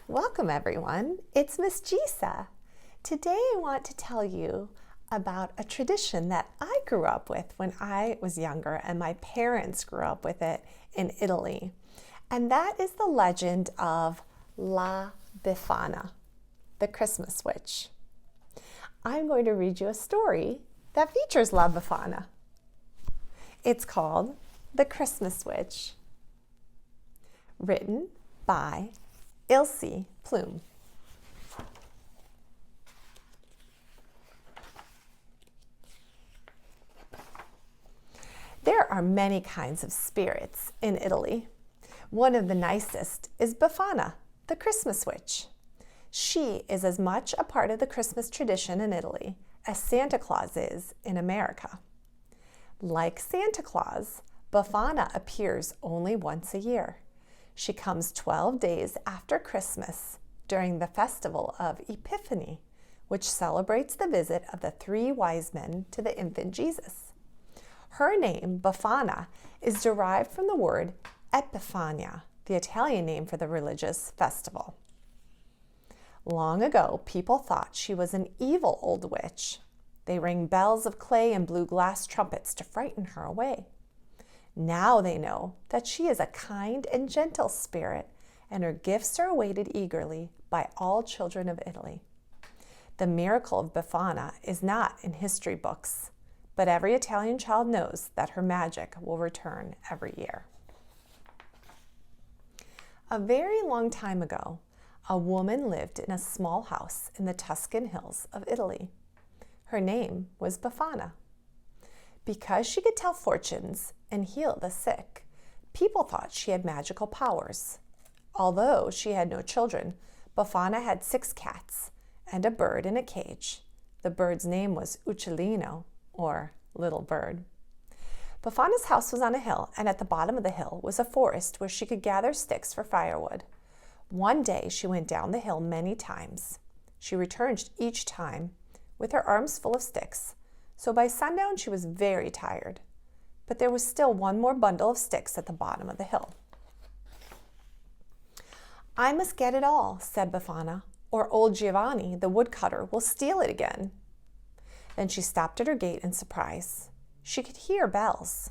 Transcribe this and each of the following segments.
Welcome everyone, it's Miss Gisa. Today I want to tell you about a tradition that I grew up with when I was younger and my parents grew up with it in Italy. And that is the legend of La Befana, the Christmas witch. I'm going to read you a story that features La Befana. It's called The Christmas Witch, written by Ilse Plume. There are many kinds of spirits in Italy. One of the nicest is Befana, the Christmas witch. She is as much a part of the Christmas tradition in Italy as Santa Claus is in America. Like Santa Claus, Befana appears only once a year. She comes 12 days after Christmas during the festival of Epiphany, which celebrates the visit of the 3 wise men to the infant Jesus. Her name, Befana, is derived from the word Epiphania, the Italian name for the religious festival. Long ago, people thought she was an evil old witch. They rang bells of clay and blew glass trumpets to frighten her away. Now they know that she is a kind and gentle spirit, and her gifts are awaited eagerly by all children of Italy. The miracle of Befana is not in history books, but every Italian child knows that her magic will return every year. A very long time ago, a woman lived in a small house in the Tuscan hills of Italy. Her name was Befana. Because she could tell fortunes and heal the sick, people thought she had magical powers. Although she had no children, Befana had 6 cats and a bird in a cage. The bird's name was Uccellino, or little bird. Befana's house was on a hill, and at the bottom of the hill was a forest where she could gather sticks for firewood. One day she went down the hill many times. She returned each time with her arms full of sticks, so by sundown she was very tired. But there was still one more bundle of sticks at the bottom of the hill. "I must get it all," said Befana, "or old Giovanni, the woodcutter, will steal it again." Then she stopped at her gate in surprise. She could hear bells.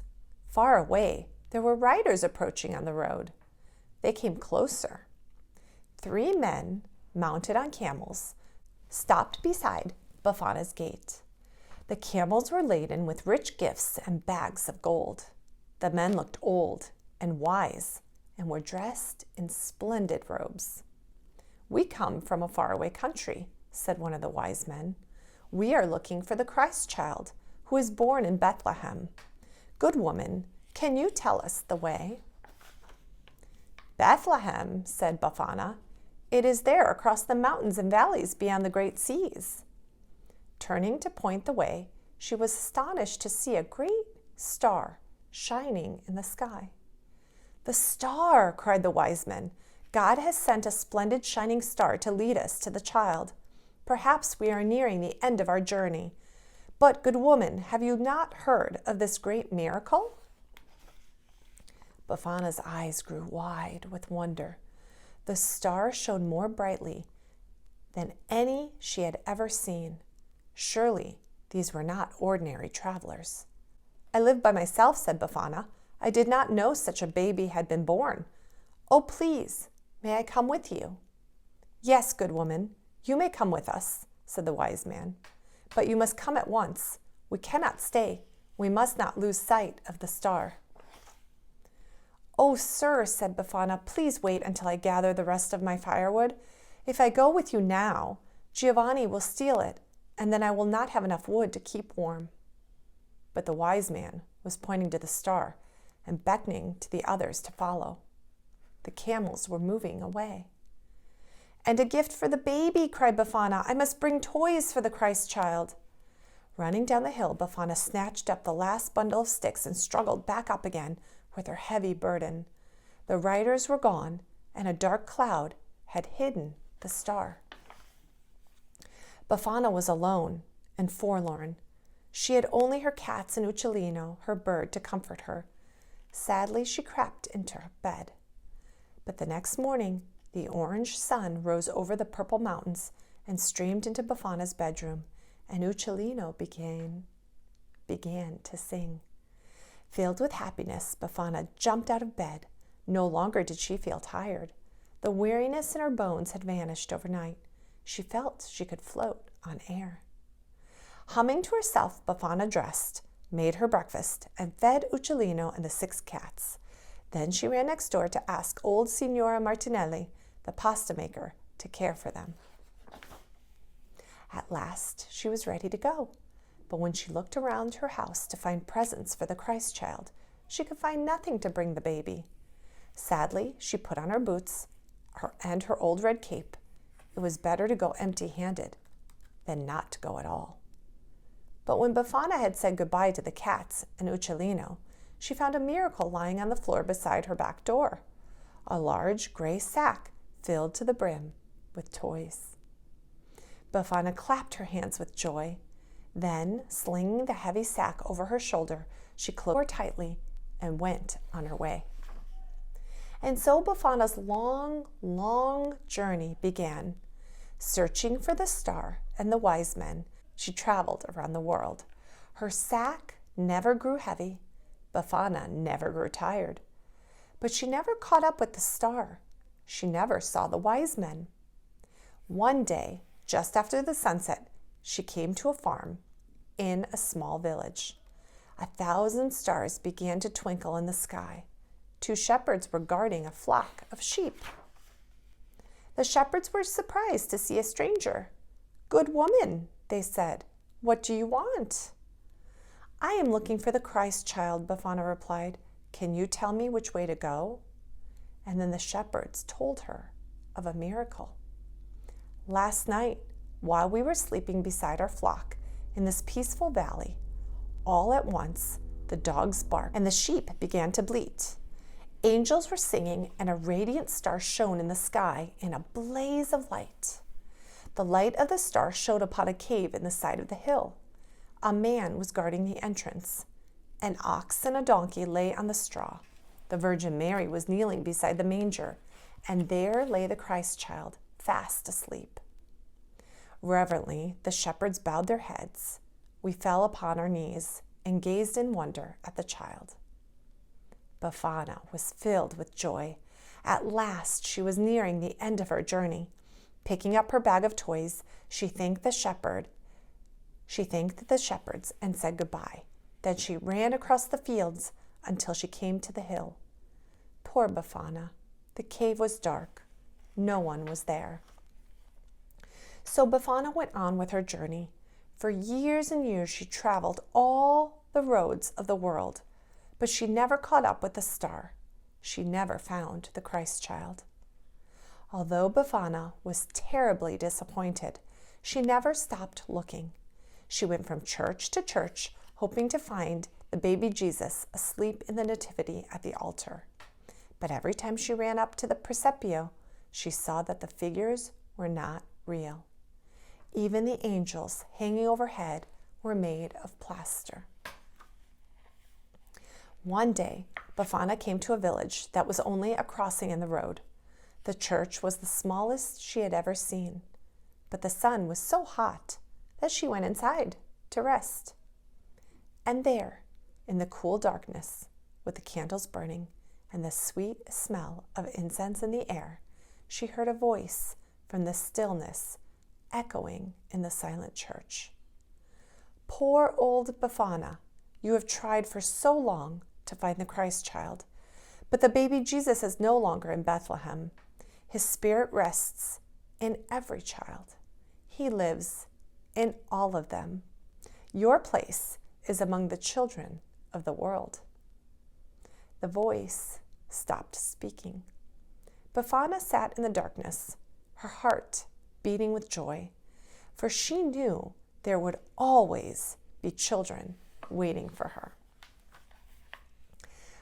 Far away, there were riders approaching on the road. They came closer. 3 men, mounted on camels, stopped beside Befana's gate. The camels were laden with rich gifts and bags of gold. The men looked old and wise and were dressed in splendid robes. "We come from a faraway country," said one of the wise men. "We are looking for the Christ child who is born in Bethlehem. Good woman, can you tell us the way?" "Bethlehem," said Befana. "It is there across the mountains and valleys beyond the great seas." Turning to point the way, she was astonished to see a great star shining in the sky. "The star!" cried the wise men. "God has sent a splendid shining star to lead us to the child. Perhaps we are nearing the end of our journey. But, good woman, have you not heard of this great miracle?" Befana's eyes grew wide with wonder. The star shone more brightly than any she had ever seen. Surely these were not ordinary travelers. "I live by myself," said Befana. "I did not know such a baby had been born. Oh, please, may I come with you?" "Yes, good woman, you may come with us," said the wise man. "But you must come at once. We cannot stay. We must not lose sight of the star." "Oh, sir," said Befana, "please wait until I gather the rest of my firewood. If I go with you now, Giovanni will steal it, and then I will not have enough wood to keep warm." But the wise man was pointing to the star and beckoning to the others to follow. The camels were moving away. "And a gift for the baby," cried Befana. "I must bring toys for the Christ child." Running down the hill, Befana snatched up the last bundle of sticks and struggled back up again with her heavy burden. The riders were gone, and a dark cloud had hidden the star. Befana was alone and forlorn. She had only her cats and Uccellino, her bird, to comfort her. Sadly, she crept into her bed. But the next morning, The orange sun rose over the purple mountains and streamed into Befana's bedroom, and Uccellino began to sing. Filled with happiness, Befana jumped out of bed. No longer did she feel tired. The weariness in her bones had vanished overnight. She felt she could float on air. Humming to herself, Befana dressed, made her breakfast, and fed Uccellino and the 6 cats. Then she ran next door to ask old Signora Martinelli, the pasta maker, to care for them. At last, she was ready to go. But when she looked around her house to find presents for the Christ child, she could find nothing to bring the baby. Sadly, she put on her boots and her old red cape. It was better to go empty-handed than not to go at all. But when Befana had said goodbye to the cats and Uccellino, she found a miracle lying on the floor beside her back door, a large gray sack filled to the brim with toys. Befana clapped her hands with joy. Then, slinging the heavy sack over her shoulder, she closed her door tightly and went on her way. And so Befana's long journey began. Searching for the star and the wise men, she traveled around the world. Her sack never grew heavy. Befana never grew tired. But she never caught up with the star. She never saw the wise men. One day, just after the sunset, she came to a farm in a small village. 1,000 stars began to twinkle in the sky. 2 shepherds were guarding a flock of sheep. The shepherds were surprised to see a stranger. "Good woman," they said, "what do you want?" "I am looking for the Christ child," Befana replied. "Can you tell me which way to go?" And then the shepherds told her of a miracle. "Last night, while we were sleeping beside our flock in this peaceful valley, all at once the dogs barked and the sheep began to bleat. Angels were singing and a radiant star shone in the sky in a blaze of light. The light of the star shone upon a cave in the side of the hill. A man was guarding the entrance. An ox and a donkey lay on the straw. The Virgin Mary was kneeling beside the manger, and there lay the Christ child, fast asleep. Reverently, the shepherds bowed their heads. We fell upon our knees and gazed in wonder at the child." Befana was filled with joy. At last, she was nearing the end of her journey. Picking up her bag of toys, she thanked the shepherds and said goodbye. Then she ran across the fields until she came to the hill. Poor Befana. The cave was dark. No one was there. So Befana went on with her journey. For years and years she traveled all the roads of the world, but she never caught up with the star. She never found the Christ child. Although Befana was terribly disappointed, she never stopped looking. She went from church to church, hoping to find the baby Jesus asleep in the nativity at the altar. But every time she ran up to the presepio, she saw that the figures were not real. Even the angels hanging overhead were made of plaster. One day, Befana came to a village that was only a crossing in the road. The church was the smallest she had ever seen, but the sun was so hot that she went inside to rest. And there, in the cool darkness, with the candles burning and the sweet smell of incense in the air, she heard a voice from the stillness echoing in the silent church. "Poor old Befana, you have tried for so long to find the Christ child, but the baby Jesus is no longer in Bethlehem. His spirit rests in every child. He lives in all of them. Your place is among the children of the world." The voice stopped speaking. Befana sat in the darkness, her heart beating with joy, for she knew there would always be children waiting for her.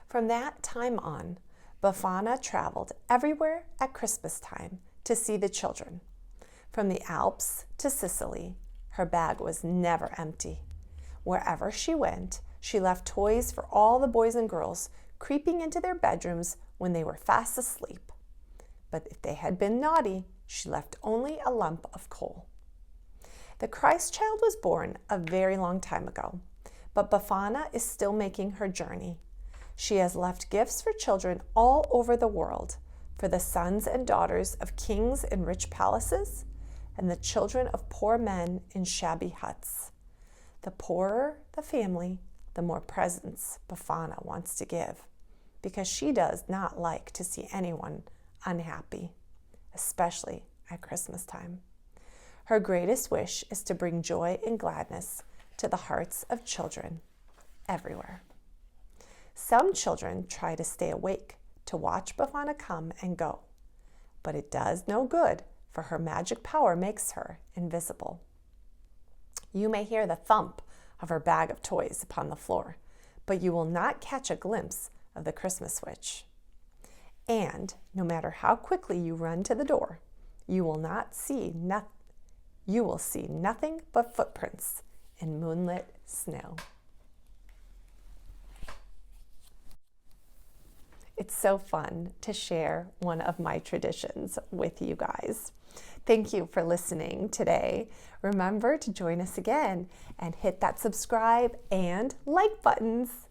From that time on, Befana traveled everywhere at Christmas time to see the children. From the Alps to Sicily, her bag was never empty. Wherever she went, she left toys for all the boys and girls creeping into their bedrooms when they were fast asleep. but if they had been naughty, she left only a lump of coal. The Christ child was born a very long time ago, but Befana is still making her journey. She has left gifts for children all over the world, for the sons and daughters of kings in rich palaces, and the children of poor men in shabby huts. The poorer the family, the more presents Befana wants to give, because she does not like to see anyone unhappy, especially at Christmas time. Her greatest wish is to bring joy and gladness to the hearts of children everywhere. Some children try to stay awake to watch Befana come and go, but it does no good, for her magic power makes her invisible. You may hear the thump of her bag of toys upon the floor, but you will not catch a glimpse of the Christmas witch. And no matter how quickly you run to the door, you will see nothing but footprints in moonlit snow. It's so fun to share one of my traditions with you guys. Thank you for listening today. Remember to join us again and hit that subscribe and like buttons.